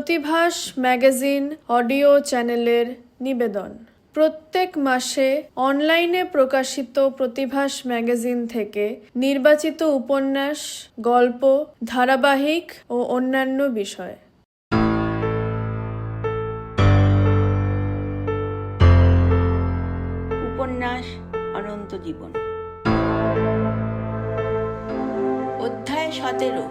প্রতিভাস magazine audio চ্যানেলের নিবেদন। প্রত্যেক মাসে অনলাইনে প্রকাশিত প্রতিভাস ম্যাগাজিন থেকে নির্বাচিত উপন্যাস, গল্প, ধারাবাহিক ও অন্যান্য বিষয়। উপন্যাস অনন্ত জীবন, অধ্যায় 17।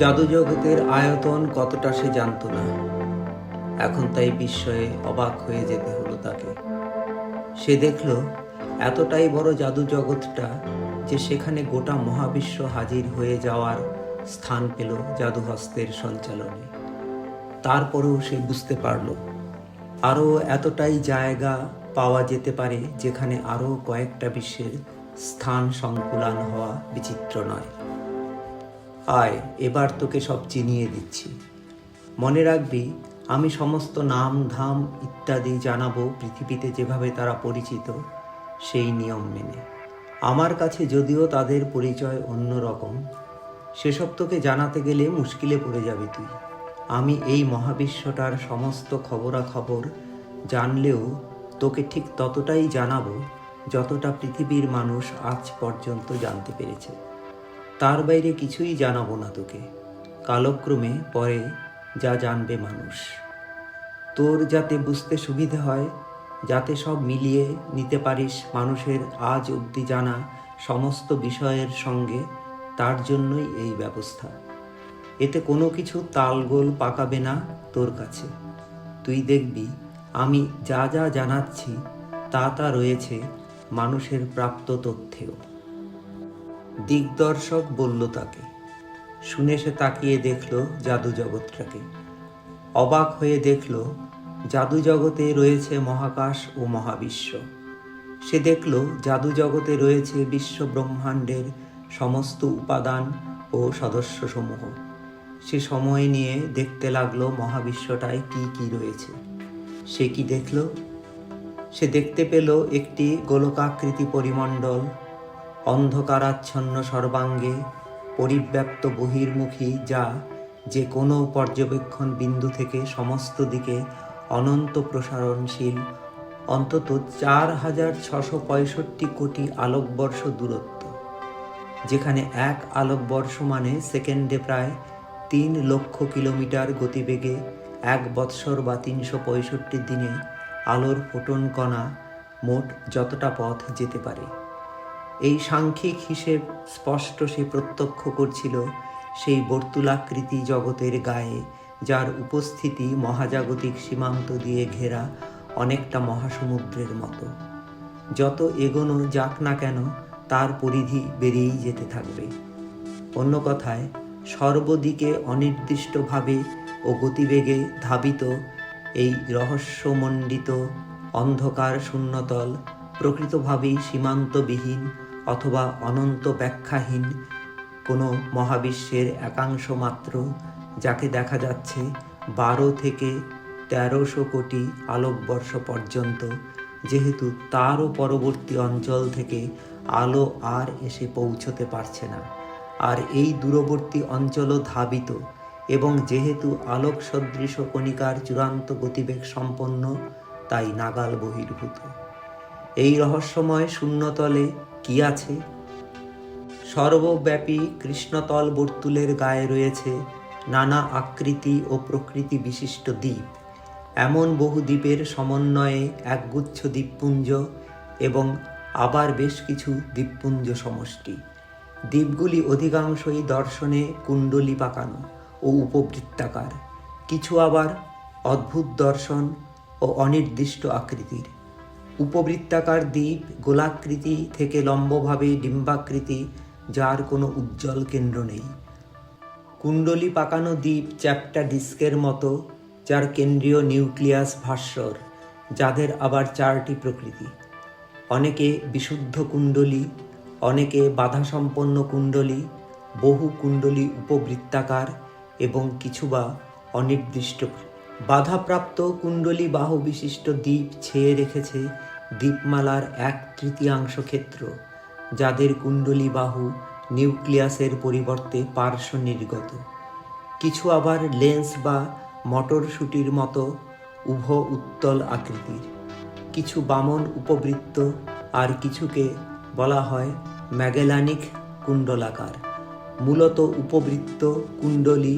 জাদুজগতের আয়তন কতটা সে জানত না। এখন তাই বিস্ময়ে অবাক হয়ে যেতে হলো তাকে। সে দেখল এতটাই বড় জাদুজগৎটা যে সেখানে গোটা মহাবিশ্ব হাজির হয়ে যাওয়ার স্থান পেল জাদুহস্তের সঞ্চালনে। তারপরেও সে বুঝতে পারল আরও এতটাই জায়গা পাওয়া যেতে পারে যেখানে আরও কয়েকটা বিশ্বের স্থান সংকুলান হওয়া বিচিত্র নয়। আয়, এবার তোকে সব চিনিয়ে দিচ্ছি। মনে রাখবি, আমি সমস্ত নাম ধাম ইত্যাদি জানাবো পৃথিবীতে যেভাবে তারা পরিচিত সেই নিয়ম মেনে। আমার কাছে যদিও তাদের পরিচয় অন্যরকম, সেসব তোকে জানাতে গেলে মুশকিলে পড়ে যাবি তুই। আমি এই মহাবিশ্বটার সমস্ত খবরাখবর জানলেও তোকে ঠিক ততটাই জানাবো যতটা পৃথিবীর মানুষ আজ পর্যন্ত জানতে পেরেছে। তার বাইরে কিছুই জানাবো না তোকে। কালক্রমে পরে যা জানবে মানুষ। তোর যাতে বুঝতে সুবিধে হয়, যাতে সব মিলিয়ে নিতে পারিস মানুষের আজ অবধি জানা সমস্ত বিষয়ের সঙ্গে, তার জন্যই এই ব্যবস্থা। এতে কোনো কিছু তালগোল পাকাবে না তোর কাছে। তুই দেখবি আমি যা যা জানাচ্ছি তা রয়েছে মানুষের প্রাপ্ত তথ্যেও। দিগদর্শক বলল তাকে। শুনে সে তাকিয়ে দেখল জাদু জগৎটাকে। অবাক হয়ে দেখল জাদু জগতে রয়েছে মহাকাশ ও মহাবিশ্ব। সে দেখল জাদু জগতে রয়েছে বিশ্ব ব্রহ্মাণ্ডের সমস্ত উপাদান ও সদস্যসমূহ। সে সময় নিয়ে দেখতে লাগলো মহাবিশ্বটায় কি কি রয়েছে। সে কি দেখল? সে দেখতে পেল একটি গোলকাকৃতি পরিমণ্ডল, অন্ধকারাচ্ছন্ন সর্বাঙ্গে পরিব্যাপ্ত বহির্মুখী, যা যে কোনো পর্যবেক্ষণ বিন্দু থেকে সমস্ত দিকে অনন্ত প্রসারণশীল, অন্তত 4665 কোটি আলোকবর্ষ দূরত্ব। যেখানে এক আলোকবর্ষ মানে সেকেন্ডে প্রায় 3 লক্ষ কিলোমিটার গতিবেগে 1 বৎসর বা 365 দিনে আলোর ফোটন কণা মোট যতটা পথ যেতে পারে। এই সাংখ্যিক হিসেব স্পষ্ট সে প্রত্যক্ষ করছিল সেই বর্তুলাকৃতি জগতের গায়ে, যার উপস্থিতি মহাজাগতিক সীমান্ত দিয়ে ঘেরা অনেকটা মহাসমুদ্রের মতো। যত এগোনো যাক না কেন তার পরিধি বেড়েই যেতে থাকবে। অন্য কথায়, সর্বদিকে অনির্দিষ্টভাবে ও গতিবেগে ধাবিত এই রহস্যমণ্ডিত অন্ধকার শূন্যতল প্রকৃতভাবেই সীমান্তবিহীন অথবা অনন্ত ব্যাখ্যাহীন কোনো মহাবিশ্বের একাংশ মাত্র, যাকে দেখা যাচ্ছে 12 থেকে 1300 কোটি আলোকবর্ষ পর্যন্ত, যেহেতু তারও পরবর্তী অঞ্চল থেকে আলো আর এসে পৌঁছতে পারছে না। আর এই দূরবর্তী অঞ্চলও ধাবিত, এবং যেহেতু আলোক সদৃশ কণিকার চূড়ান্ত গতিবেগ সম্পন্ন, তাই নাগাল বহির্ভূত। এই রহস্যময় শূন্যতলে কি আছে? সর্বব্যাপী কৃষ্ণতল বর্তুলের গায়ে রয়েছে নানা আকৃতি ও প্রকৃতি বিশিষ্ট দ্বীপ। এমন বহু দ্বীপের সমন্বয়ে একগুচ্ছ দ্বীপপুঞ্জ এবং আবার বেশ কিছু দ্বীপপুঞ্জ সমষ্টি। দ্বীপগুলি অধিকাংশই দর্শনে কুণ্ডলী পাকানো ও উপবৃত্তাকার, কিছু আবার অদ্ভুত দর্শন ও অনির্দিষ্ট আকৃতির। উপবৃত্তাকার দ্বীপ গোলাকৃতি থেকে লম্বভাবে ডিম্বাকৃতি, যার কোনো উজ্জ্বল কেন্দ্র নেই। কুণ্ডলী পাকানো দ্বীপ চ্যাপ্টা ডিস্কের মতো, যার কেন্দ্রীয় নিউক্লিয়াস ভাস্বর, যাদের আবার 4টি প্রকৃতি। অনেকে বিশুদ্ধ কুণ্ডলী, অনেকে বাধাসম্পন্ন কুণ্ডলী, বহু কুণ্ডলী উপবৃত্তাকার এবং কিছু বা অনির্দিষ্ট। বাধাপ্রাপ্ত কুণ্ডলী বাহু বিশিষ্ট দ্বীপ ছেয়ে রেখেছে দ্বীপমালার 1/3 ক্ষেত্র, যাদের কুণ্ডলী বাহু নিউক্লিয়াসের পরিবর্তে পার্শ্ব নির্গত। কিছু আবার লেন্স বা মটরশুটির মতো উভ উত্তল আকৃতির, কিছু বামন উপবৃত্ত, আর কিছুকে বলা হয় ম্যাগেলানিক কুণ্ডলাকার। মূলত উপবৃত্ত, কুণ্ডলী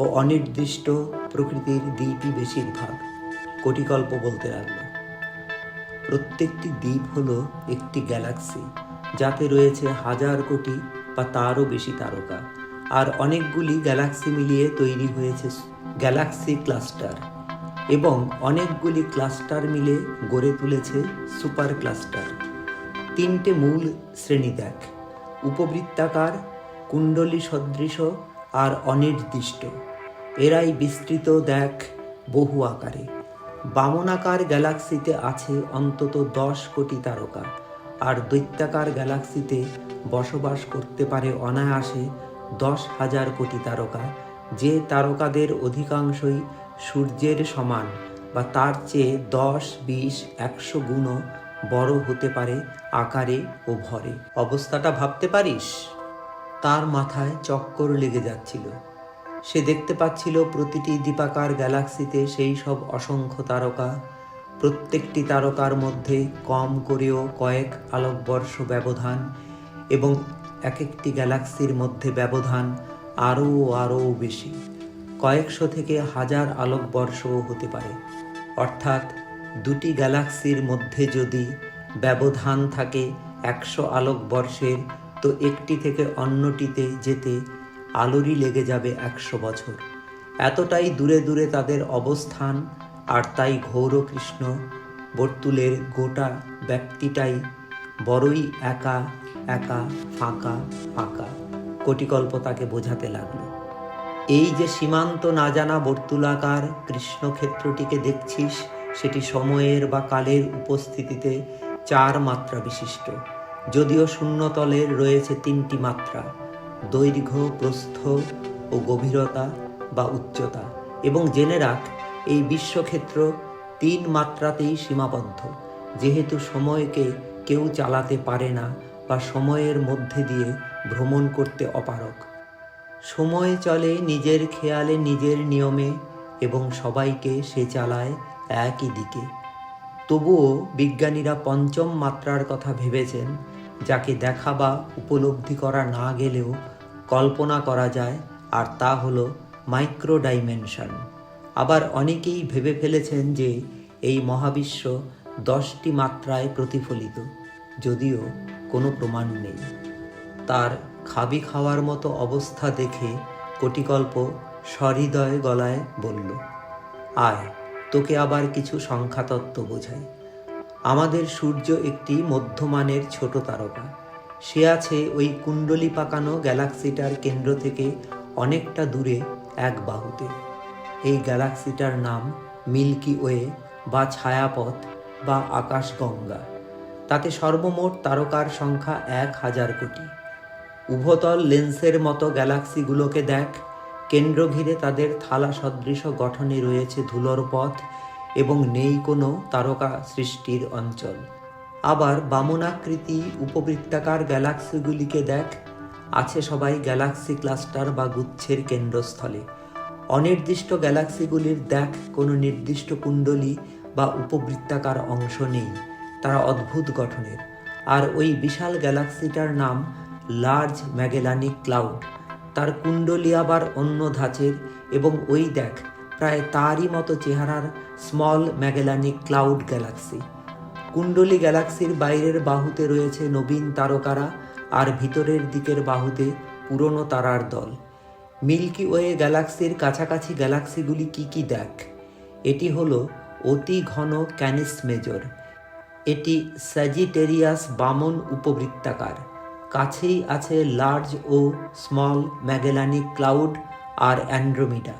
ও অনির্দিষ্ট প্রকৃতির দ্বীপই বেশিরভাগ। কোটিকল্প বলতে লাগল, প্রত্যেকটি দ্বীপ হলো একটি গ্যালাক্সি, যাতে রয়েছে 1000 কোটি বা তারও বেশি তারকা, আর অনেকগুলি গ্যালাক্সি মিলিয়ে তৈরি হয়েছে গ্যালাক্সি ক্লাস্টার, এবং অনেকগুলি ক্লাস্টার মিলে গড়ে তুলেছে সুপার ক্লাস্টার। 3টে মূল শ্রেণী দেখ: উপবৃত্তাকার, কুণ্ডলী সদৃশ আর অনির্দিষ্ট। এরাই বিস্তৃত দেখ বহু আকারে। বামনাকার গ্যালাক্সিতে আছে অন্তত 10 কোটি তারকা, আর দৈত্যাকার গ্যালাক্সিতে বসবাস করতে পারে অনায়াসে 10,000 কোটি তারকা, যে তারকাদের অধিকাংশই সূর্যের সমান বা তার চেয়ে 10, 20, 100 গুণও বড় হতে পারে আকারে ও ভরে। অবস্থাটা ভাবতে পারিস? তার মাথায় চক্কর লেগে যাচ্ছিল। সে দেখতে পাচ্ছিল প্রতিটি দ্বীপাকার গ্যালাক্সিতে সেই সব অসংখ্য তারকা, প্রত্যেকটি তারকার মধ্যে কম করেও কয়েক আলোকবর্ষ ব্যবধান, এবং এক একটি গ্যালাক্সির মধ্যে ব্যবধান আরও বেশি, কয়েকশো থেকে 1000 আলোকবর্ষও হতে পারে। অর্থাৎ দুটি গ্যালাক্সির মধ্যে যদি ব্যবধান থাকে 100 আলোকবর্ষের, তো একটি থেকে অন্যটিতে যেতে আলোরই লেগে যাবে 100 বছর। এতটাই দূরে দূরে তাদের অবস্থান, আর তাই ঘৌরকৃষ্ণ বর্তুলের গোটা ব্যাপ্তিটাই বড়ই একা একা, ফাঁকা ফাঁকা। কোটিকল্প তাকে বোঝাতে লাগলো, এই যে সীমান্ত না জানা বর্তুলাকার কৃষ্ণক্ষেত্রটিকে দেখছিস, সেটি সময়ের বা কালের উপস্থিতিতে 4 মাত্রা বিশিষ্ট, যদিও শূন্যতলের রয়েছে 3টি মাত্রা: দৈর্ঘ্য, প্রস্থ ও গভীরতা বা উচ্চতা। এবং জেনে রাখ, এই বিশ্বক্ষেত্র 3 মাত্রাতেই সীমাবদ্ধ, যেহেতু সময়কে কেউ চালাতে পারে না বা সময়ের মধ্যে দিয়ে ভ্রমণ করতে অপারগ। সময় চলে নিজের খেয়ালে, নিজের নিয়মে, এবং সবাইকে সে চালায় একই দিকে। তবুও বিজ্ঞানীরা 5ম মাত্রার কথা ভেবেছেন, যাকে দেখা বা উপলব্ধি করা না গেলেও কল্পনা করা যায়, আর তা হলো মাইক্রো ডাইমেনশন। আবার অনেকেই ভেবে ফেলেছেন যে এই মহাবিশ্ব 10টি মাত্রায় প্রতিফলিত, যদিও কোনো প্রমাণ নেই। তার খাবি খাওয়ার মতো অবস্থা দেখে কোটিকল্প সহৃদয় গলায় বলল, আয়, তোকে আবার কিছু সংখ্যাতত্ত্ব বোঝাই। আমাদের সূর্য একটি মধ্যমানের ছোট তারকা। সে আছে ওই কুণ্ডলী পাকানো গ্যালাক্সিটার কেন্দ্র থেকে অনেকটা দূরে এক বাহুতে। এই গ্যালাক্সিটার নাম মিল্কি ওয়ে বা ছায়াপথ বা আকাশগঙ্গা। তাতে সর্বমোট তারকার সংখ্যা 1000 কোটি। উভতল লেন্সের মতো গ্যালাক্সিগুলোকে দেখ, কেন্দ্র ঘিরে তাদের থালা সদৃশ গঠনে রয়েছে ধুলোর পথ, এবং নেই কোনো তারকা সৃষ্টির অঞ্চল। আবার বামনাকৃতি উপবৃত্তাকার গ্যালাক্সিগুলিকে দেখ, আছে সবাই গ্যালাক্সি ক্লাস্টার বা গুচ্ছের কেন্দ্রস্থলে। অনির্দিষ্ট গ্যালাক্সিগুলির দেখ কোনো নির্দিষ্ট কুণ্ডলী বা উপবৃত্তাকার অংশ নেই, তারা অদ্ভুত গঠনের। আর ওই বিশাল গ্যালাক্সিটার নাম লার্জ ম্যাগেলানিক ক্লাউড। তার কুণ্ডলী আবার অন্য ধাঁচের, এবং ওই দেখ প্রায় তারই মতো চেহারার স্মল ম্যাগেলানিক ক্লাউড গ্যালাক্সি। কুণ্ডলী গ্যালাক্সির বাইরের বাহুতে রয়েছে নবীন তারকারা, আর ভিতরের দিকের বাহুতে পুরনো তারার দল। মিল্কি ওয়ে গ্যালাক্সির কাছাকাছি গ্যালাক্সিগুলি কি দেখ। এটি হলো অতি ঘন ক্যানিস মেজর। এটি স্যাজিটেরিয়াস বামন উপবৃত্তাকার। কাছেই আছে লার্জ ও স্মল ম্যাগেলানিক ক্লাউড আর অ্যান্ড্রোমিডা।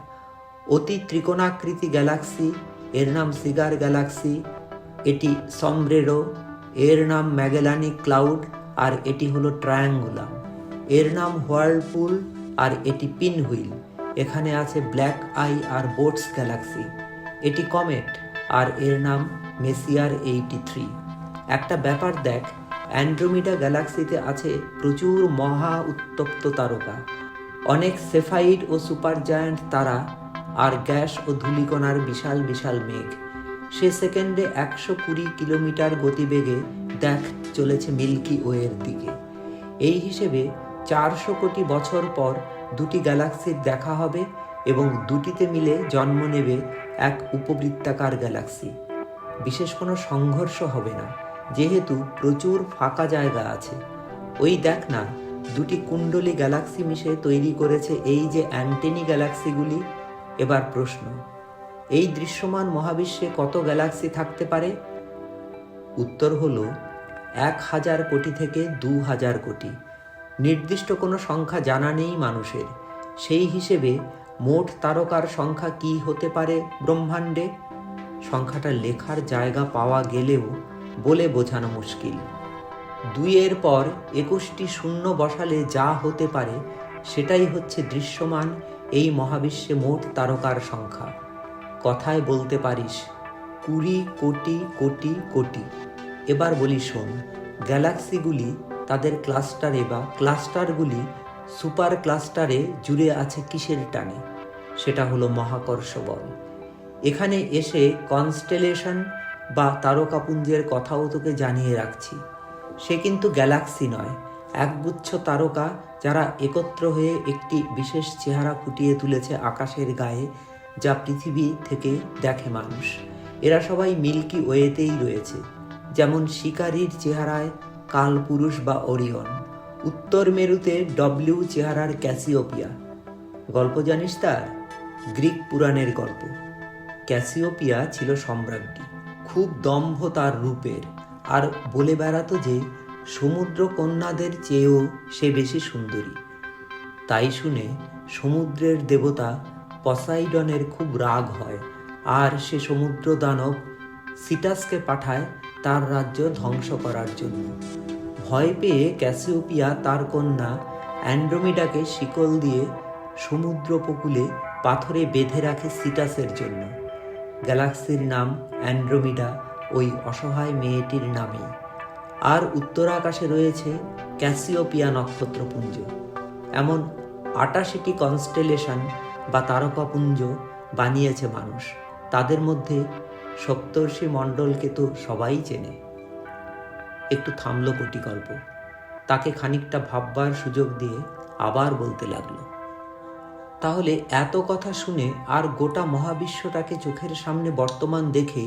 অতি ত্রিকোণাকৃতি গ্যালাক্সি, এর নাম সিগার গ্যালাক্সি। এটি সমব্রেরো, এর নাম ম্যাগেলানিক ক্লাউড, আর এটি হলো ট্রায়াঙ্গুলাম। এর নাম হোয়ার্লপুল, আর এটি পিনহুইল। এখানে আছে ব্ল্যাক আই আর বোটস গ্যালাক্সি। এটি কমেট, আর এর নাম মেসিয়ার 83। একটা ব্যাপার দেখ, অ্যান্ড্রোমিডা গ্যালাক্সিতে আছে প্রচুর মহা উত্তপ্ত তারকা, অনেক সেফাইড ও সুপার জায়ান্ট তারা, আর গ্যাস ও ধূলিকণার বিশাল বিশাল মেঘ। সে সেকেন্ডে 120 কিলোমিটার গতিবেগে দেখ চলেছে মিল্কি ওয়ের দিকে। এই হিসেবে 400 কোটি বছর পর দুটি গ্যালাক্সির দেখা হবে এবং দুটিতে মিলে জন্ম নেবে এক উপবৃত্তাকার গ্যালাক্সি। বিশেষ কোনো সংঘর্ষ হবে না, যেহেতু প্রচুর ফাঁকা জায়গা আছে। ওই দেখ না, দুটি কুণ্ডলী গ্যালাক্সি মিশে তৈরি করেছে এই যে অ্যান্টেনি গ্যালাক্সিগুলি। এবার প্রশ্ন, এই দৃশ্যমান মহাবিশ্বে কত গ্যালাক্সি থাকতে পারে? উত্তর হলো 1000 কোটি থেকে 2000 কোটি। নির্দিষ্ট কোনো সংখ্যা জানা নেই মানুষের। সেই হিসেবে মোট তারকার সংখ্যা কি হতে পারে ব্রহ্মাণ্ডে? সংখ্যাটা লেখার জায়গা পাওয়া গেলেও বলে বোঝানো মুশকিল। 2-এর পর 21টি শূন্য বসালে যা হতে পারে সেটাই হচ্ছে দৃশ্যমান এই মহাবিশ্বে মোট তারকার সংখ্যা। কথায় বলতে পারিস 20 কোটি কোটি কোটি। এবার বলি শোন, গ্যালাক্সিগুলি তাদের ক্লাস্টারে বা ক্লাস্টারগুলি সুপার ক্লাস্টারে জুড়ে আছে কিসের টানে? সেটা হলো মহাকর্ষ বল। এখানে এসে কনস্টেলেশন বা তারকাপুঞ্জের কথাও তোকে জানিয়ে রাখছি। সে কিন্তু গ্যালাক্সি নয়, একগুচ্ছ তারকা যারা একত্র হয়ে একটি বিশেষ চেহারা ফুটিয়ে তুলেছে আকাশের গায়ে, যা পৃথিবী থেকে দেখে মানুষ। এরা সবাই মিল্কি ওয়েতেই রয়েছে। যেমন শিকারীর চেহারায় কালপুরুষ বা ওরিয়ন, উত্তর মেরুতে ডব্লিউ চেহারার ক্যাসিওপিয়া। গল্প জানিস তার? গ্রিক পুরাণের গল্প। ক্যাসিওপিয়া ছিল সম্রাজ্ঞী, খুব দম্ভ তার রূপের, আর বলে বেড়াতো যে সমুদ্র কন্যাদের চেয়েও সে বেশি সুন্দরী। তাই শুনে সমুদ্রের দেবতা পসাইডনের খুব রাগ হয়, আর সে সমুদ্র দানব সিটাসকে পাঠায় তার রাজ্য ধ্বংস করার জন্য। ভয় পেয়ে ক্যাসিওপিয়া তার কন্যা অ্যান্ড্রোমিডাকে শিকল দিয়ে সমুদ্র উপকূলে পাথরে বেঁধে রাখে সিটাসের জন্য। গ্যালাক্সির নাম অ্যান্ড্রোমিডা ওই অসহায় মেয়েটির নামেই। আর উত্তরাকাশে রয়েছে ক্যাসিওপিয়া নক্ষত্রপুঞ্জ। এমন 88টি কনস্টেলেশন বা তারকাপুঞ্জ বানিয়েছে মানুষ। তাদের মধ্যে সপ্তর্ষি মণ্ডলকে তো সবাই চেনে। একটু থামলো কোটি গল্প, তাকে খানিকটা ভাববার সুযোগ দিয়ে আবার বলতে লাগলো, তাহলে এত কথা শুনে আর গোটা মহাবিশ্বটাকে চোখের সামনে বর্তমান দেখে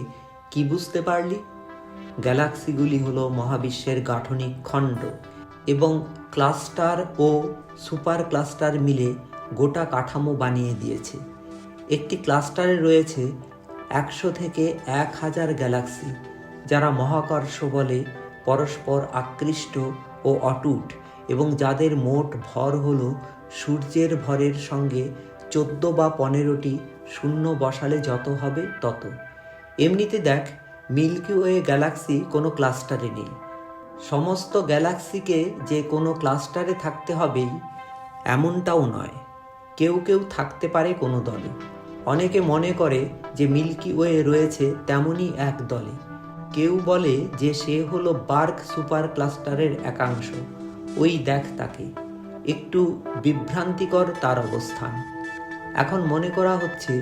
কি বুঝতে পারলি? গ্যালাক্সিগুলি হলো মহাবিশ্বের গাঠনিক খণ্ড এবং ক্লাস্টার ও সুপার ক্লাস্টার মিলে গোটা কাঠামো বানিয়ে দিয়েছে। একটি ক্লাস্টারে রয়েছে 100 থেকে 1000 গ্যালাক্সি, যারা মহাকর্ষ বলে পরস্পর আকৃষ্ট ও অটুট এবং যাদের মোট ভর হলো সূর্যের ভরের সঙ্গে 14 বা 15টি শূন্য বসালে যত হবে তত। এমনিতে দেখ, মিল্কি ওয়ে গ্যালাক্সি কোনো ক্লাস্টারে নেই। সমস্ত গ্যালাক্সিকে যে কোনো ক্লাস্টারে থাকতে হবেই এমনটাও নয়, কেউ কেউ থাকতে পারে কোনো দলে। অনেকে মনে করে যে মিল্কি ওয়ে রয়েছে তেমনই এক দলে। কেউ বলে যে সে হলো বার্গ সুপার ক্লাস্টারের একাংশ। ওই দেখ তাকে, একটু বিভ্রান্তিকর তার অবস্থান। এখন মনে করা হচ্ছে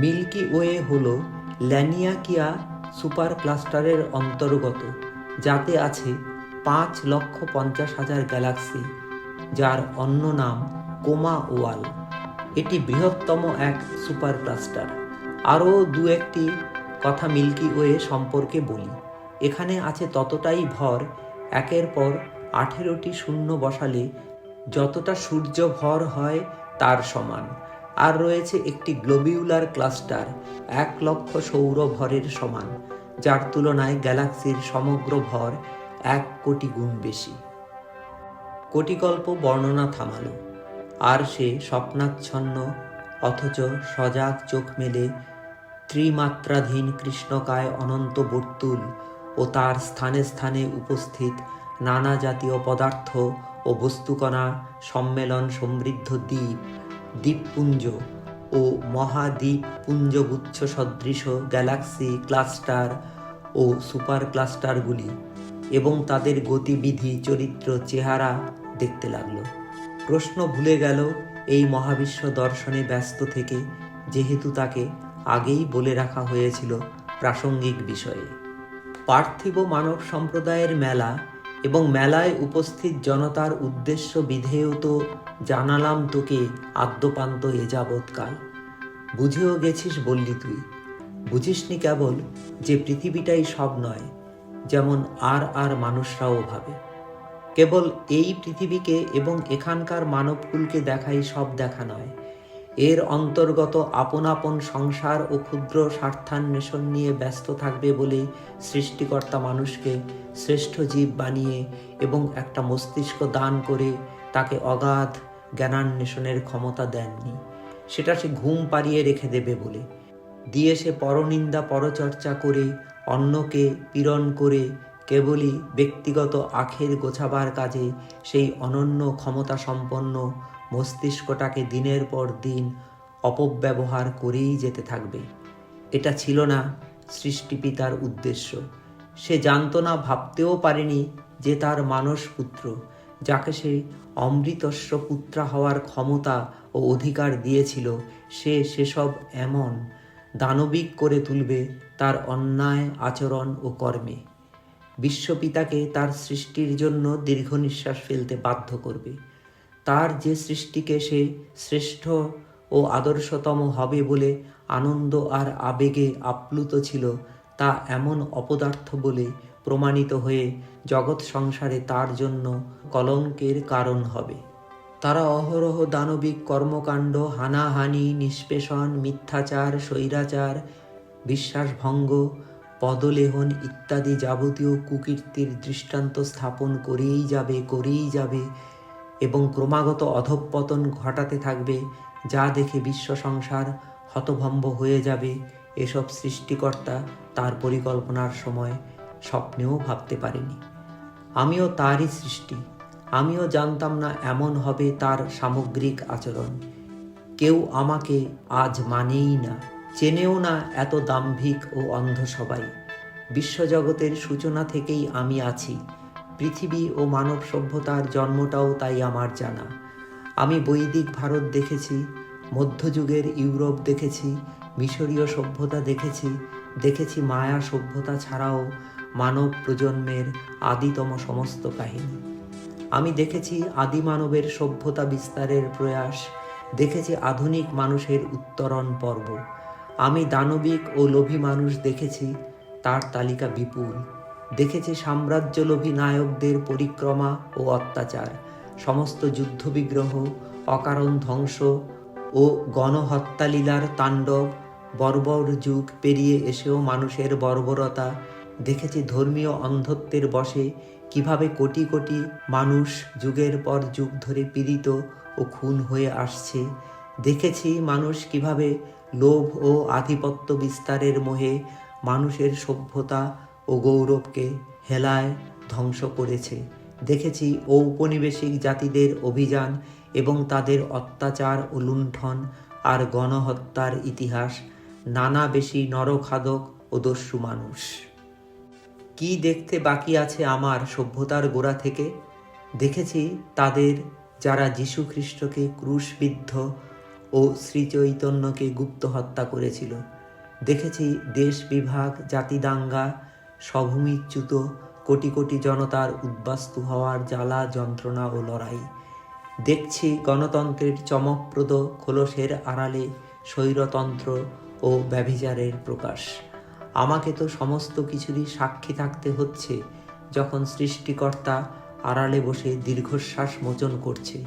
মিল্কি ওয়ে হলো ল্যানিয়াকিয়া সুপার ক্লাস্টারের অন্তর্গত, যাতে আছে 5,50,000 গ্যালাক্সি, যার অন্য নাম কোমা ওয়াল। এটি বৃহত্তম এক সুপার ক্লাস্টার। আরও 2-1টি কথা মিল্কি ওয়ে সম্পর্কে বলি। এখানে আছে ততটাই ভর, একের পর 18টি শূন্য বসালে যতটা সূর্য ভর হয় তার সমান। আর রয়েছে একটি গ্লোবিউলার ক্লাস্টার 1 লক্ষ সৌর ভরের সমান, যার তুলনায় গ্যালাক্সির সমগ্র ভর 1 কোটি গুণ বেশি। কোটি গল্প বর্ণনা থামালো, আর সে স্বপ্নাচ্ছন্ন অথচ সজাগ চোখ মেলে ত্রিমাত্রাধীন কৃষ্ণকায় অনন্ত বর্তুল ও তার স্থানে স্থানে উপস্থিত নানা জাতীয় পদার্থ ও বস্তুকণা সম্মেলন সমৃদ্ধ দ্বীপ, দ্বীপপুঞ্জ ও মহাদ্বীপ পুঞ্জগুচ্ছ সদৃশ গ্যালাক্সি, ক্লাস্টার ও সুপার ক্লাস্টারগুলি এবং তাদের গতিবিধি, চরিত্র, চেহারা দেখতে লাগলো। প্রশ্ন ভুলে গেল এই মহাবিশ্ব দর্শনে ব্যস্ত থেকে, যেহেতু তাকে আগেই বলে রাখা হয়েছিল প্রাসঙ্গিক বিষয়ে। পার্থিব মানব সম্প্রদায়ের মেলা এবং মেলায় উপস্থিত জনতার উদ্দেশ্য বিধেয় তো জানালাম তোকে আদ্যপান্ত এ যাবৎকাল। বুঝেও গেছিস বললি তুই, বুঝিসনি কেবল যে পৃথিবীটাই সব নয়, যেমন আর মানুষরাও ভাবে। কেবল এই পৃথিবীকে এবং এখানকার মানবকুলকে দেখাই সব দেখা নয়, এর অন্তর্গত আপন আপন সংসার ও ক্ষুদ্র স্বার্থান্বেষণ নিয়ে ব্যস্ত থাকবে বলে সৃষ্টিকর্তা মানুষকে শ্রেষ্ঠ জীব বানিয়ে এবং একটা মস্তিষ্ক দান করে তাকে অগাধ জ্ঞানান্বেষণের ক্ষমতা দেননি। সেটা সে ঘুম পাড়িয়ে রেখে দেবে বলে দিয়ে সে পরনিন্দা পরচর্চা করে, অন্যকে পীড়ন করে, কেবলই ব্যক্তিগত আখের গোছাবার কাজে সেই অনন্য ক্ষমতা সম্পন্ন মস্তিষ্কটাকে দিনের পর দিন অপব্যবহার করেই যেতে থাকবে। এটা ছিল না সৃষ্টিপিতার উদ্দেশ্য। সে জানতো না, ভাবতেও পারেনি যে তার মানস পুত্র, যাকে সে অমৃতস্ব পুত্রা হওয়ার ক্ষমতা ও অধিকার দিয়েছিল, সে সেসব এমন দানবিক করে তুলবে তার অন্যায় আচরণ ও কর্মে। বিশ্বপিতাকে তার সৃষ্টির জন্য দীর্ঘ নিঃশ্বাস ফেলতে বাধ্য করবে। তার যে সৃষ্টিকে সে শ্রেষ্ঠ ও আদর্শতম হবে বলে আনন্দ আর আবেগে আপ্লুত ছিল, তা এমন অপদার্থ বলে প্রমাণিত হয়ে জগৎ সংসারে তার জন্য কলঙ্কের কারণ হবে। তারা অহরহ দানবিক কর্মকাণ্ড, হানাহানি, নিষ্পেষণ, মিথ্যাচার, স্বৈরাচার, বিশ্বাসভঙ্গ, পদলেহন ইত্যাদি যাবতীয় কুকীর্তির দৃষ্টান্ত স্থাপন করেই যাবে এবং ক্রমাগত অধঃপতন ঘটাতে থাকবে, যা দেখে বিশ্ব সংসার হতভম্ব হয়ে যাবে। এসব সৃষ্টিকর্তা তার পরিকল্পনার সময় স্বপ্নেও ভাবতে পারেনি। আমিও তারই সৃষ্টি, আমিও জানতাম না এমন হবে তার সামগ্রিক আচরণ। কেউ আমাকে আজ মানেই না, চেনেও না এত দাম্ভিক ও অন্ধ সবাই। বিশ্বজগতের সূচনা থেকেই আমি আছি। পৃথিবী ও মানব সভ্যতার জন্মটাও তাই আমার জানা। আমি বৈদিক ভারত দেখেছি, মধ্যযুগের ইউরোপ দেখেছি, মিশরীয় সভ্যতা দেখেছি মায়া সভ্যতা ছাড়াও মানব প্রজন্মের আদিতম সমস্ত কাহিনী। আমি দেখেছি আদি মানবের সভ্যতা বিস্তারের প্রয়াস, দেখেছি আধুনিক মানুষের উত্তরণ পর্ব। আমি দানবিক ও লোভী মানুষ দেখেছি, তার তালিকা বিপুল। দেখেছি সাম্রাজ্যলোভী নায়কদের পরিক্রমা ও অত্যাচার, সমস্ত যুদ্ধবিগ্রহ, অকারণ ধ্বংস ও গণহত্যালীলার তাণ্ডব, বর্বর যুগ পেরিয়ে এসেও মানুষের বর্বরতা। দেখেছি ধর্মীয় অন্ধত্বের বশে কিভাবে কোটি কোটি মানুষ যুগের পর যুগ ধরে পীড়িত ও খুন হয়ে আসছে। দেখেছি মানুষ কিভাবে লোভ ও আধিপত্য বিস্তারের মোহে মানুষের সভ্যতা ও গৌরবকে হেলায় ধ্বংস করেছে। দেখেছি ঔপনিবেশিক জাতিদের অভিযান এবং তাদের অত্যাচার ও লুণ্ঠন আর গণহত্যার ইতিহাস, নানা বেশি নরখাদক ও দস্যু মানুষ। কি দেখতে বাকি আছে আমার সভ্যতার গোড়া থেকে? দেখেছি তাদের যারা যীশু খ্রিস্টকে ক্রুশবিদ্ধ ও শ্রীচৈতন্যকে গুপ্ত হত্যা করেছিল। দেখেছি দেশ বিভাগ, জাতিদাঙ্গা, স্বভূমিচ্যুত কোটি কোটি জনতার উদ্বাস্তু হওয়ার জ্বালা যন্ত্রণা ও লড়াই। দেখছি গণতন্ত্রের চমকপ্রদ খোলসের আড়ালে স্বৈরতন্ত্র ও ব্যভিচারের প্রকাশ। আমাকে তো সমস্ত কিছুরই সাক্ষী থাকতে হচ্ছে যখন সৃষ্টিকর্তা আড়ালে বসে দীর্ঘশ্বাস মোচন করছে।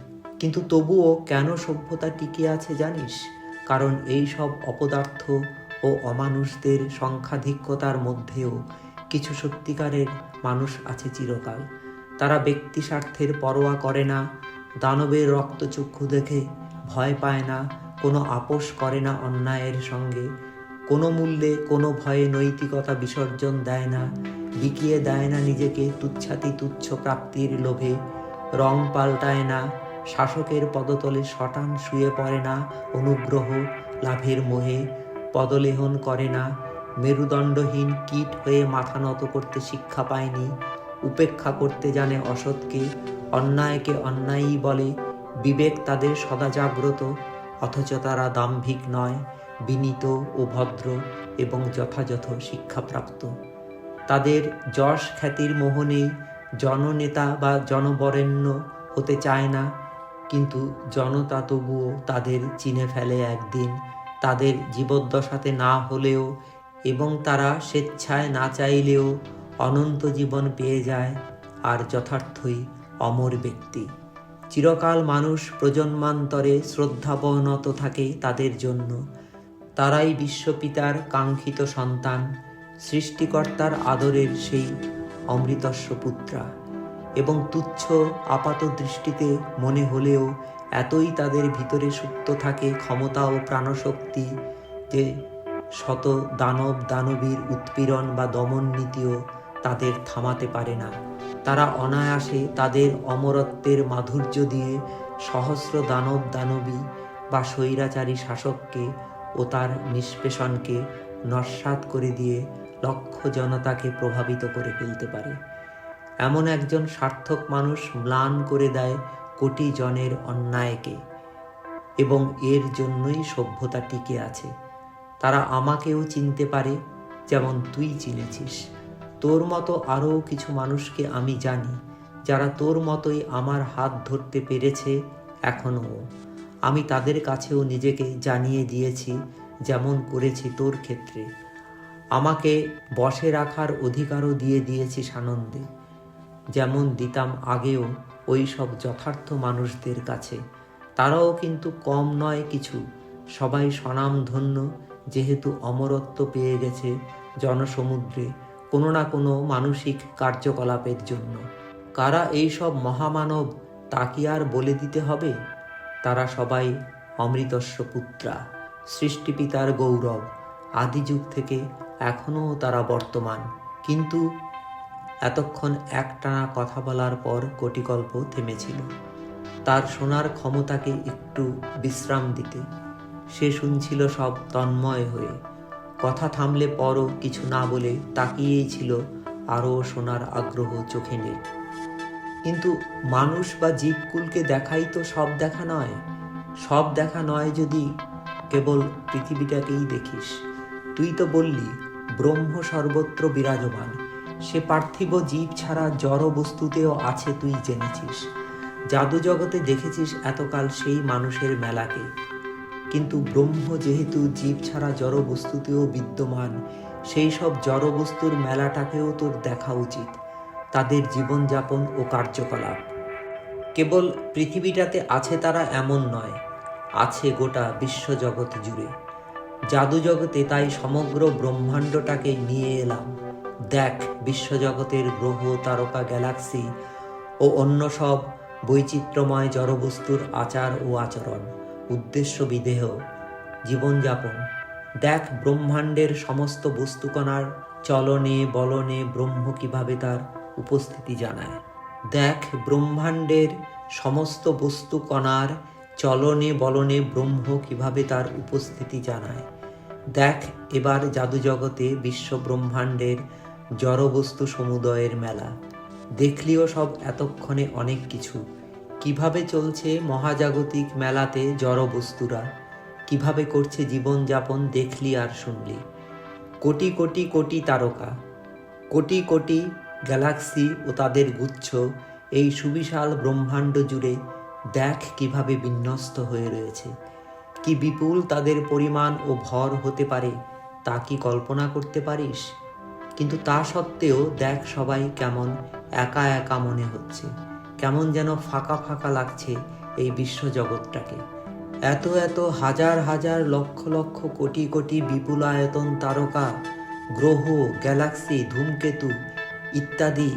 কিন্তু তবুও কেন সভ্যতা টিকে আছে জানিস? কারণ এই সব অপদার্থ ও অমানুষদের সংখ্যাধিক্যতার মধ্যেও কিছু সত্যিকারের মানুষ আছে চিরকাল। তারা ব্যক্তি স্বার্থের পরোয়া করে না, দানবের রক্তচক্ষু দেখে ভয় পায় না, কোনো আপোষ করে না অন্যায়ের সঙ্গে, কোনো মূল্যে কোনো ভয়ে নৈতিকতা বিসর্জন দেয় না, বিকিয়ে দেয় না নিজেকে তুচ্ছাতি তুচ্ছ প্রাপ্তির লোভে, রং পাল্টায় না, শাসকের পদতলে শটান শুয়ে পড়ে না অনুগ্রহ লাভের মোহে, পদলেহন করে না, মেরুদণ্ডহীন কীট হয়ে মাথা নত করতে শিক্ষা পায়নি, উপেক্ষা করতে জানে অসৎকে, অন্যায়কে অন্যায়ই বলে, বিবেক তাদের সদা জাগ্রত, অথচ তারা দাম্ভিক নয়, বিনীত ও ভদ্র এবং যথাযথ শিক্ষাপ্রাপ্ত। তাদের যশ খ্যাতির মোহনে জননেতা বা জনবরেণ্য হতে চায় না, কিন্তু জনতা তবুও তাদের চিনে ফেলে একদিন, তাদের জীবদ্দশাতে না হলেও, এবং তারা স্বেচ্ছায় না চাইলেও অনন্ত জীবন পেয়ে যায় আর যথার্থই অমর ব্যক্তি। চিরকাল মানুষ প্রজন্মান্তরে শ্রদ্ধাবনত থাকে তাদের জন্য। তারাই বিশ্বপিতার কাঙ্ক্ষিত সন্তান, সৃষ্টিকর্তার আদরের সেই অমৃতস্ব পুত্রা, এবং তুচ্ছ আপাত দৃষ্টিতে মনে হলেও এতই তাদের ভিতরে সুপ্ত থাকে ক্ষমতা ও প্রাণশক্তি যে শত দানব দানবীর উৎপীড়ন বা দমন নীতিও তাদের থামাতে পারে না। তারা অনায়াসে তাদের অমরত্বের মাধুর্য দিয়ে সহস্র দানব দানবী বা স্বৈরাচারী শাসককে ও তার নিষ্পেষণকে নস্যাৎ করে দিয়ে লক্ষ জনতাকে প্রভাবিত করে ফেলতে পারে। এমন একজন সার্থক মানুষ ম্লান করে দেয় কোটি জনের অন্যায়কে, এবং এর জন্যই সভ্যতা টিকে আছে। তারা আমাকেও চিনতে পারে যেমন তুই চিনেছিস। তোর মতো আরও কিছু মানুষকে আমি জানি যারা তোর মতোই আমার হাত ধরতে পেরেছে এখনও। আমি তাদের কাছেও নিজেকে জানিয়ে দিয়েছি, যেমন করেছি তোর ক্ষেত্রে। আমাকে বশে রাখার অধিকারও দিয়ে দিয়েছি সানন্দে, যেমন দিতাম আগেও ওই সব যথার্থ মানুষদের কাছে। তারাও কিন্তু কম নয় কিছু, সবাই স্বনামধন্য, যেহেতু অমরত্ব পেয়ে গেছে জনসমুদ্রে কোনো না কোনো মানসিক কার্যকলাপের জন্য। কারা এই সব মহামানব তা কি আর বলে দিতে হবে? তারা সবাই অমৃতস্ব পুত্রা, সৃষ্টিপিতার গৌরব, আদিযুগ থেকে এখনও তারা বর্তমান। কিন্তু এতক্ষণ একটানা কথা বলার পর কটিকল্প থেমেছিল, তার শোনার ক্ষমতাকে একটু বিশ্রাম দিতে। সে শুনছিল সব তন্ময় হয়ে। কথা থামলে পরও কিছু না বলে তাকিয়েই ছিল, আরও শোনার আগ্রহ চোখে নেই। কিন্তু মানুষ বা জীবকুলকে দেখাই তো সব দেখা নয়। সব দেখা নয় যদি কেবল পৃথিবীটাকেই দেখিস। তুই তো বললি ব্রহ্ম সর্বত্র বিরাজমান, সে পার্থিব জীব ছাড়া জড় বস্তুতেও আছে, তুই জেনেছিস। জাদু জগতে দেখেছিস এতকাল সেই মানুষের মেলাকে, কিন্তু ব্রহ্ম যেহেতু জীব ছাড়া জড় বস্তুতেও বিদ্যমান, সেই সব জড় বস্তুর মেলাটাকেও তোর দেখা উচিত, তাদের জীবনযাপন ও কার্যকলাপ। কেবল পৃথিবীটাতে আছে তারা এমন নয়, আছে গোটা বিশ্বজগৎ জুড়ে। জাদু জগতে তাই সমগ্র ব্রহ্মাণ্ডটাকে নিয়ে এলাম। দেখ বিশ্বজগতের গ্রহ, তারকা, গ্যালাক্সি ও অন্য সব বৈচিত্র্যময় জড়বস্তুর আচার ও আচরণ, উদ্দেশ্য বিদেহ, জীবনযাপন। দেখ ব্রহ্মাণ্ডের সমস্ত বস্তুকণার চলনে বলনে ব্রহ্ম কিভাবে তার উপস্থিতি জানায়। দেখ ব্রহ্মাণ্ডের সমস্ত বস্তুকণার চলনে বলনে ব্রহ্ম কিভাবে তার উপস্থিতি জানায়। দেখ এবার জাদুজগতে বিশ্ব ব্রহ্মাণ্ডের জড়বস্তু সমুদয়ের মেলা। দেখলিও সব এতক্ষণে অনেক কিছু, কিভাবে চলছে মহাজাগতিক মেলাতে জড়বস্তুরা, কিভাবে করছে জীবনযাপন দেখলি আর শুনলি। কোটি কোটি কোটি তারকা, কোটি কোটি গ্যালাক্সি ও তাদের গুচ্ছ এই সুবিশাল ব্রহ্মাণ্ড জুড়ে দেখ কিভাবে বিন্যস্ত হয়ে রয়েছে। কি বিপুল তাদের পরিমাণ ও ভর হতে পারে তা কি কল্পনা করতে পারিস? কিন্তু তা সত্ত্বেও দেখ সবাই কেমন একা একা মনে হচ্ছে, কেমন যেন ফাঁকা ফাঁকা লাগছে এই বিশ্বজগৎটাকে। এত এত হাজার হাজার লক্ষ লক্ষ কোটি কোটি বিপুলায়তন তারকা, গ্রহ, গ্যালাক্সি, ধূমকেতু ইত্যাদি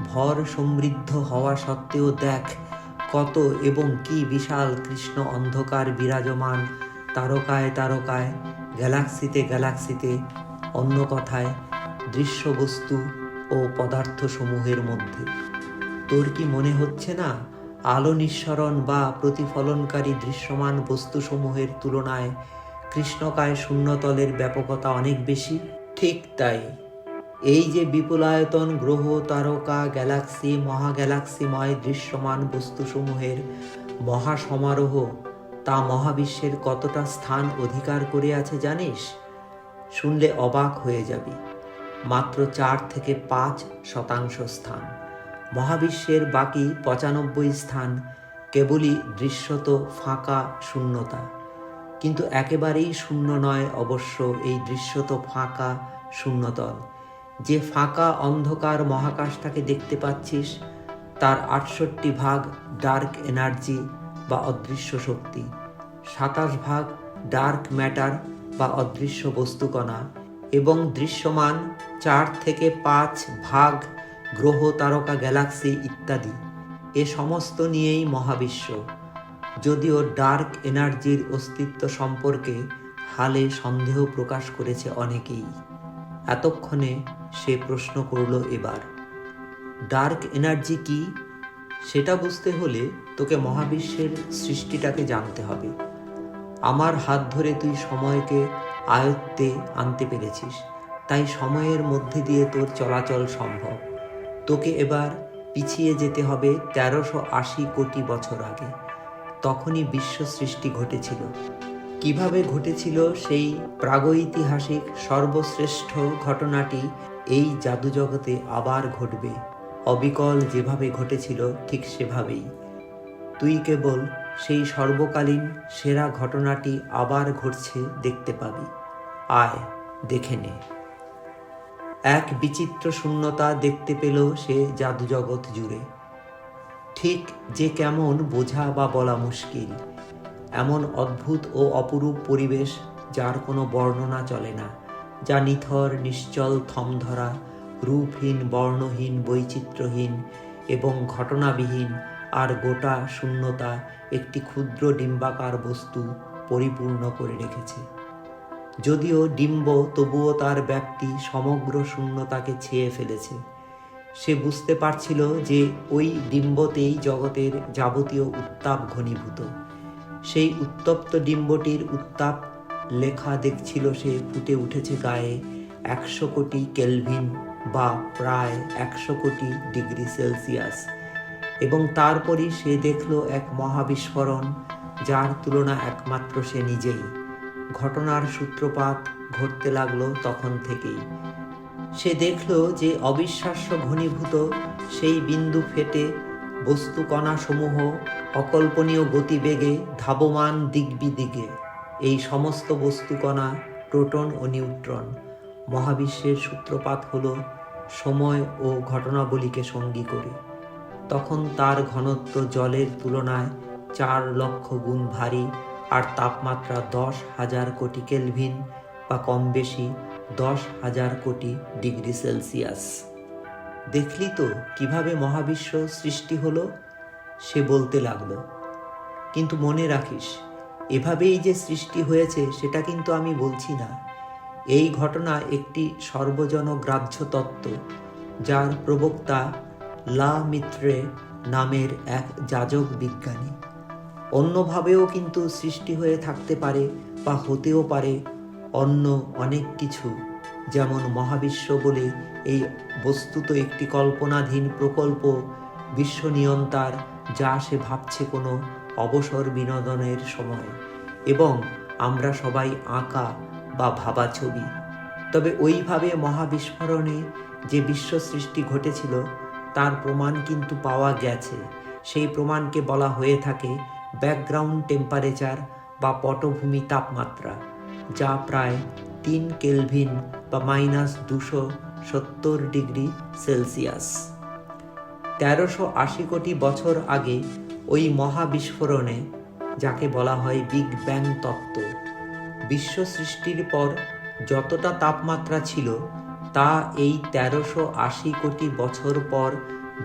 ভর সমৃদ্ধ হওয়া সত্ত্বেও দেখ কত এবং কি বিশাল কৃষ্ণ অন্ধকার বিরাজমান তারকায় তারকায়, গ্যালাক্সিতে গ্যালাক্সিতে, অন্য কথায় দৃশ্যবস্তু ও পদার্থ সমূহের মধ্যে। তোর কি মনে হচ্ছে না আলো নিঃসরণ বা প্রতিফলনকারী দৃশ্যমান বস্তুসমূহের তুলনায় কৃষ্ণকায় শূন্যতলের ব্যাপকতা অনেক বেশি? ঠিক তাই, এই যে বিপুলায়তন গ্রহ, তারকা, গ্যালাক্সি, মহাগ্যালাক্সিময় দৃশ্যমান বস্তুসমূহের মহাসমারোহ, তা মহাবিশ্বের কতটা স্থান অধিকার করে আছে জানিস? শুনলে অবাক হয়ে যাবি। মাত্র 4 থেকে 5% স্থান। মহাবিশ্বের বাকি 95 স্থান কেবলই দৃশ্যত ফাঁকা শূন্যতা। কিন্তু একেবারেই শূন্য নয় অবশ্য এই দৃশ্যত ফাঁকা শূন্যতল। যে ফাঁকা অন্ধকার মহাকাশটাকে দেখতে পাচ্ছিস, তার 68 ভাগ ডার্ক এনার্জি বা অদৃশ্য শক্তি, 27 ভাগ ডার্ক ম্যাটার বা অদৃশ্য বস্তুকণা এবং দৃশ্যমান 4 থেকে 5 ভাগ গ্রহ, তারকা, গ্যালাক্সি ইত্যাদি। এ সমস্ত নিয়েই মহাবিশ্ব। যদিও ডার্ক এনার্জির অস্তিত্ব সম্পর্কে হালে সন্দেহ প্রকাশ করেছে অনেকেই। এতক্ষণে সে প্রশ্ন করল, এবার ডার্ক এনার্জি কি? সেটা বুঝতে হলে তোকে মহাবিশ্বের সৃষ্টিটাকে জানতে হবে। আমার হাত ধরে তুই সময়কে আয়ত্তে আনতে পেরেছিস, তাই সময়ের মধ্যে দিয়ে তোর চলাচল সম্ভব। তোকে এবার পিছিয়ে যেতে হবে 1380 কোটি বছর আগে। তখনই বিশ্ব সৃষ্টি ঘটেছিল। কিভাবে ঘটেছিল সেই প্রাগৈতিহাসিক সর্বশ্রেষ্ঠ ঘটনাটি এই জাদুজগতে আবার ঘটবে। অবিকল যেভাবে ঘটেছিল ঠিক সেভাবেই। তুই কেবল সেই সর্বকালীন সেরা ঘটনাটি আবার ঘটছে দেখতে পাবি। আয়, দেখে নে। এক বিচিত্র শূন্যতা দেখতে পেল সে জাদুজগৎ জুড়ে। ঠিক যে কেমন বোঝা বা বলা মুশকিল। এমন অদ্ভুত ও অপরূপ পরিবেশ যার কোনো বর্ণনা চলে না, যা নিথর, নিশ্চল, থমধরা, রূপহীন, বর্ণহীন, বৈচিত্র্যহীন এবং ঘটনাবিহীন, আর গোটা শূন্যতা একটি ক্ষুদ্র ডিম্বাকার বস্তু পরিপূর্ণ করে রেখেছে। যদিও ডিম্ব, তবুও তার ব্যাপ্তি সমগ্র শূন্যতাকে ছেয়ে ফেলেছে। সে বুঝতে পারছিল যে ওই ডিম্বতেই জগতের যাবতীয় উত্তাপ ঘনীভূত। সেই উত্তপ্ত ডিম্বটির উত্তাপ লেখা দেখছিল সে ফুটে উঠেছে গায়ে 100 কোটি কেলভিন বা প্রায় 100 কোটি ডিগ্রি সেলসিয়াস। এবং তারপরই সে দেখল এক মহাবিস্ফোরণ, যার তুলনা একমাত্র সে নিজেই। ঘটনার সূত্রপাত ঘটতে লাগলো তখন থেকেই। সে দেখল যে অবিশ্বাস্য ঘনীভূত সেই বিন্দু ফেটে বস্তুকণাসমূহ অকল্পনীয় গতিবেগে ধাবমান দিগ্বিদিগে। এই সমস্ত বস্তুকণা প্রোটন ও নিউট্রন। মহাবিশ্বের সূত্রপাত হলো সময় ও ঘটনাবলীকে সঙ্গী করে। তখন তার ঘনত্ব জলের তুলনায় 4 লক্ষ গুণ ভারী, আর তাপমাত্রা 10,000 কোটি কেলভিন বা কম বেশি 10,000 কোটি ডিগ্রি সেলসিয়াস। দেখলি তো কিভাবে মহাবিশ্ব সৃষ্টি হলো? সে বলতে লাগলো। কিন্তু মনে রাখিস, এভাবেই যে সৃষ্টি হয়েছে সেটা কিন্তু আমি বলছি না। এই ঘটনা একটি সর্বজনগ্রাহ্য তত্ত্ব, যার প্রবক্তা লা মিত্রে নামের এক যাজক বিজ্ঞানী। অন্যভাবেও কিন্তু সৃষ্টি হয়ে থাকতে পারে বা হতেও পারে অন্য অনেক কিছু, যেমন মহাবিশ্ব বলে এই বস্তুত একটি কল্পনাধীন প্রকল্প, বিশ্ব নিয়ন্তার, যা সে ভাবছে কোনো অবসর বিনোদনের সময়, এবং আমরা সবাই আঁকা বা ভাবা ছবি। তবে ওইভাবে মহাবিস্ফোরণে যে বিশ্ব সৃষ্টি ঘটেছিল তার প্রমাণ কিন্তু পাওয়া গেছে। সেই প্রমাণকে বলা হয়ে থাকে ব্যাকগ্রাউন্ড টেম্পারেচার বা পটভূমি তাপমাত্রা, যা প্রায় 3 কেলভিন বা -270 ডিগ্রি সেলসিয়াস। 1380 কোটি বছর আগে ওই মহাবিস্ফোরণে, যাকে বলা হয় বিগ ব্যাং তত্ত্ব, বিশ্ব সৃষ্টির পর যতটা তাপমাত্রা ছিল তা এই 1380 কোটি বছর পর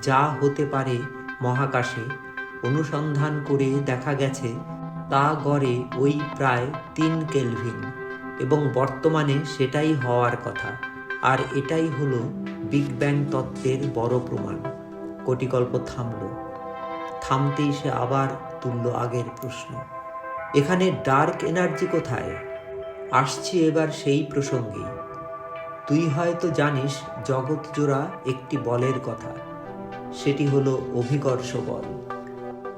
যা হতে পারে মহাকাশে অনুসন্ধান করে দেখা গেছে তা গড়ে ওই প্রায় 3 কেলভিন, এবং বর্তমানে সেটাই হওয়ার কথা। আর এটাই হলো বিগ ব্যাং তত্ত্বের বড় প্রমাণ। কোটিকল্প থামল। থামতেই সে আবার তুলল আগের প্রশ্ন, এখানে ডার্ক এনার্জি কোথায়? আসছি এবার সেই প্রসঙ্গেই। তুই হয়তো জানিস জগৎ জোড়া একটি বলের কথা, সেটি হলো অভিকর্ষ বল।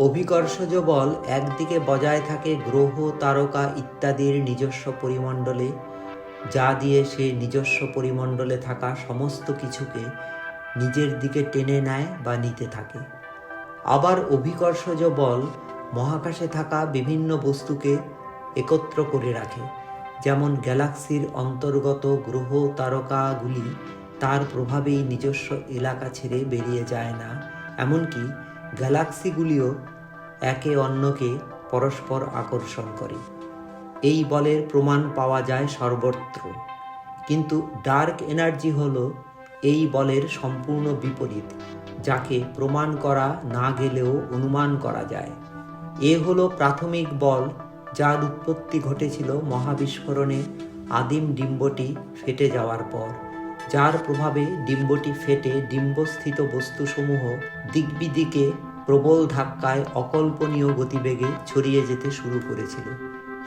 অভিকর্ষজ বল একদিকে বজায় থাকে গ্রহ, তারকা ইত্যাদির নিজস্ব পরিমণ্ডলে, যা দিয়ে সে নিজস্ব পরিমণ্ডলে থাকা সমস্ত কিছুকে নিজের দিকে টেনে নেয় বা নিতে থাকে। আবার অভিকর্ষজ বল মহাকাশে থাকা বিভিন্ন বস্তুকে একত্র করে রাখে, যেমন গ্যালাক্সির অন্তর্গত গ্রহ তারকাগুলি তার প্রভাবেই নিজস্ব এলাকা ছেড়ে বেরিয়ে যায় না, এমনকি গ্যালাক্সিগুলিও একে অন্যকে পরস্পর আকর্ষণ করে। এই বলের প্রমাণ পাওয়া যায় সর্বত্র, কিন্তু ডার্ক এনার্জি হলো এই বলের সম্পূর্ণ বিপরীত, যাকে প্রমাণ করা না গেলেও অনুমান করা যায়। এ হলো প্রাথমিক বল, যার উৎপত্তি ঘটেছিল মহাবিস্ফোরণে আদিম ডিম্বটি ফেটে যাওয়ার পর, যার প্রভাবে ডিম্বটি ফেটে ডিম্বস্থিত বস্তুসমূহ দিকবিদিকে প্রবল ধাক্কায় অকল্পনীয় গতিবেগে ছড়িয়ে যেতে শুরু করেছিল।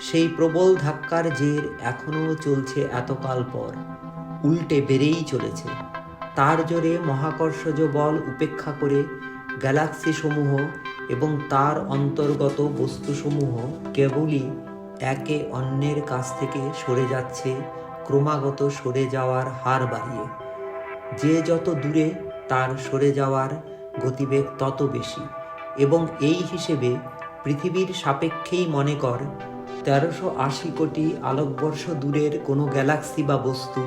সেই প্রবল ধাক্কার জের এখনও চলছে এতকাল পর, উল্টে বেড়েই চলেছে। তার জোরে মহাকর্ষজ বল উপেক্ষা করে গ্যালাক্সি সমূহ এবং তার অন্তর্গত বস্তুসমূহ কেবলই একে অন্যের কাছ থেকে সরে যাচ্ছে, ক্রমাগত সরে যাওয়ার হার বাড়িয়ে। যে যত দূরে তার সরে যাওয়ার গতিবেগ তত বেশি, এবং এই হিসেবে পৃথিবীর সাপেক্ষেই মনে কর 1380 কোটি আলোকবর্ষ দূরের কোনো গ্যালাক্সি বা বস্তু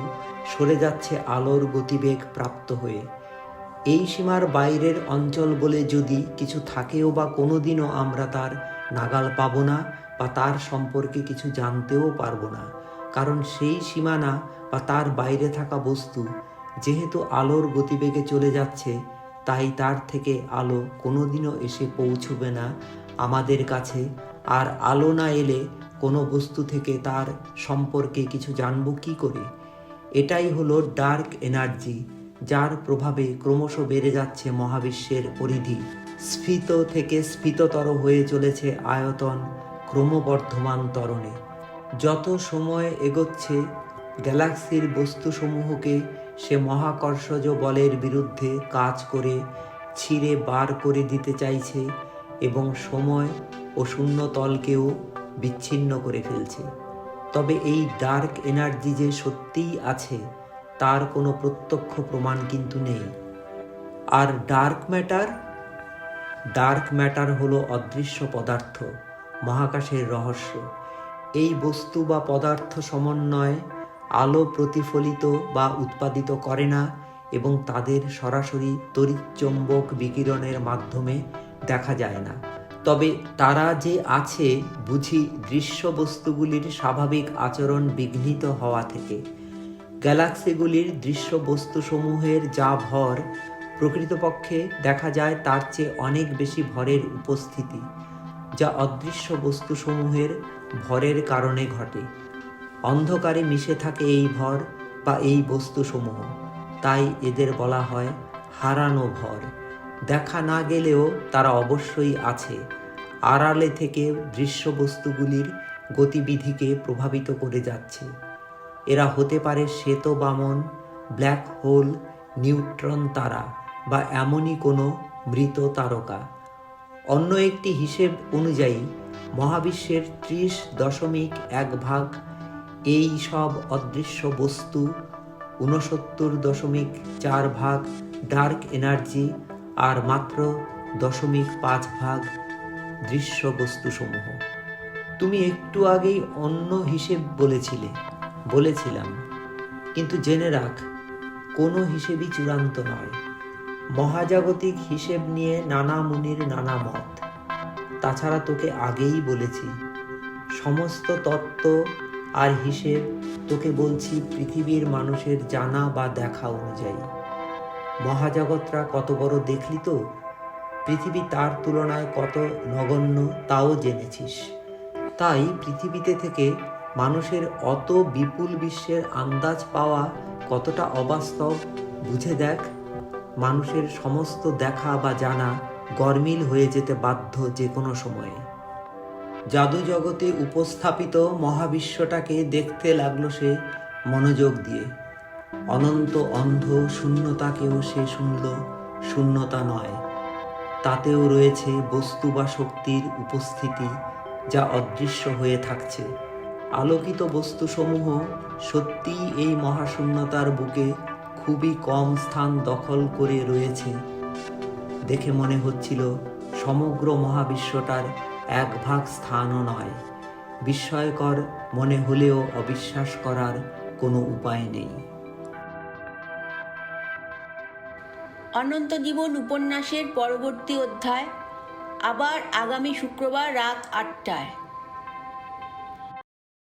সরে যাচ্ছে আলোর গতিবেগ প্রাপ্ত হয়ে। এই সীমার বাইরের অঞ্চল বলে যদি কিছু থাকেও বা কোনোদিনও আমরা তার নাগাল পাব না বা তার সম্পর্কে কিছু জানতেও পারবো না, কারণ সেই সীমানা বা তার বাইরে থাকা বস্তু যেহেতু আলোর গতিবেগে চলে যাচ্ছে, তাই তার থেকে আলো কোনোদিনও এসে পৌঁছবে না আমাদের কাছে। আর আলো না এলে কোনো বস্তু থেকে তার সম্পর্কে কিছু জানবো কি করে? এটাই হলো ডার্ক এনার্জি, যার প্রভাবে ক্রমশ বেড়ে যাচ্ছে মহাবিশ্বের পরিধি, স্ফীত থেকে স্ফীততর হয়ে চলেছে আয়তন ক্রমবর্ধমান ত্বরণে। যত সময় এগোচ্ছে গ্যালাক্সির বস্তুসমূহকে সে মহাকর্ষজ বলের বিরুদ্ধে কাজ করে ছিঁড়ে বার করে দিতে চাইছে এবং সময় ও শূন্যতলকেও বিচ্ছিন্ন করে ফেলছে। তবে এই ডার্ক এনার্জি যে সত্যিই আছে তার কোনো প্রত্যক্ষ প্রমাণ কিন্তু নেই। আর ডার্ক ম্যাটার হলো অদৃশ্য পদার্থ, মহাকাশের রহস্য। এই বস্তু বা পদার্থ সমন্বয়ে আলো প্রতিফলিত বা উৎপাদিত করে না এবং তাদের সরাসরি তড়িৎচুম্বক বিকিরণের মাধ্যমে দেখা যায় না। তবে তারা যে আছে বুঝি দৃশ্য বস্তুগুলির স্বাভাবিক আচরণ বিঘ্নিত হওয়া থেকে। গ্যালাক্সিগুলির দৃশ্য বস্তুসমূহের যা ভর, প্রকৃতপক্ষে দেখা যায় তার চেয়ে অনেক বেশি ভরের উপস্থিতি, যা অদৃশ্য বস্তুসমূহের ভরের কারণে ঘটে। অন্ধকারে মিশে থাকে এই ভর বা এই বস্তুসমূহ, তাই এদের বলা হয় হারানো ভর। দেখা না গেলেও তারা অবশ্যই আছে, আড়ালে থেকে দৃশ্য বস্তুগুলির গতিবিধিকে প্রভাবিত করে যাচ্ছে। এরা হতে পারে শ্বেত বামন, ব্ল্যাক হোল, নিউট্রন তারা বা এমনই কোনো মৃত তারকা। অন্য একটি হিসেব অনুযায়ী মহাবিশ্বের 30.1 এই সব অদৃশ্য বস্তু, 69.4 ডার্ক এনার্জি আর মাত্র 0.5 দৃশ্য বস্তুসমূহ। তুমি একটু আগেই অন্য হিসেব বলেছিলাম, কিন্তু জেনে রাখ কোনো হিসেবই চূড়ান্ত নয়। মহাজাগতিক হিসেব নিয়ে নানা মুনির নানা মত। তাছাড়া তোকে আগেই বলেছি, সমস্ত তত্ত্ব আর হিসেব তোকে বলছি পৃথিবীর মানুষের জানা বা দেখা অনুযায়ী। মহাজগৎরা কত বড় দেখলি তো, পৃথিবী তার তুলনায় কত নগণ্য তাও জেনেছিস। তাই পৃথিবীতে থেকে মানুষের অত বিপুল বিশ্বের আন্দাজ পাওয়া কতটা অবাস্তব বুঝে দেখ। মানুষের সমস্ত দেখা বা জানা গরমিল হয়ে যেতে বাধ্য যে কোনো সময়ে। জাদু জগতে উপস্থাপিত মহাবিশ্বটাকে দেখতে লাগলো সে মনোযোগ দিয়ে। অনন্ত অন্ধ শূন্যতাকেও সে শুনল শূন্যতা নয়, তাতেও রয়েছে বস্তু বা শক্তির উপস্থিতি, যা অদৃশ্য হয়ে থাকছে। আলোকিত বস্তুসমূহ সত্যিই এই মহাশূন্যতার বুকে খুবই কম স্থান দখল করে রয়েছে। দেখে মনে হচ্ছিল সমগ্র মহাবিশ্বটার এক ভাগ স্থানও নয়। বিস্ময়কর মনে হলেও অবিশ্বাস করার কোনো উপায় নেই। অনন্ত জীবন উপন্যাসের পরবর্তী অধ্যায় আবার আগামী শুক্রবার রাত 8টায়।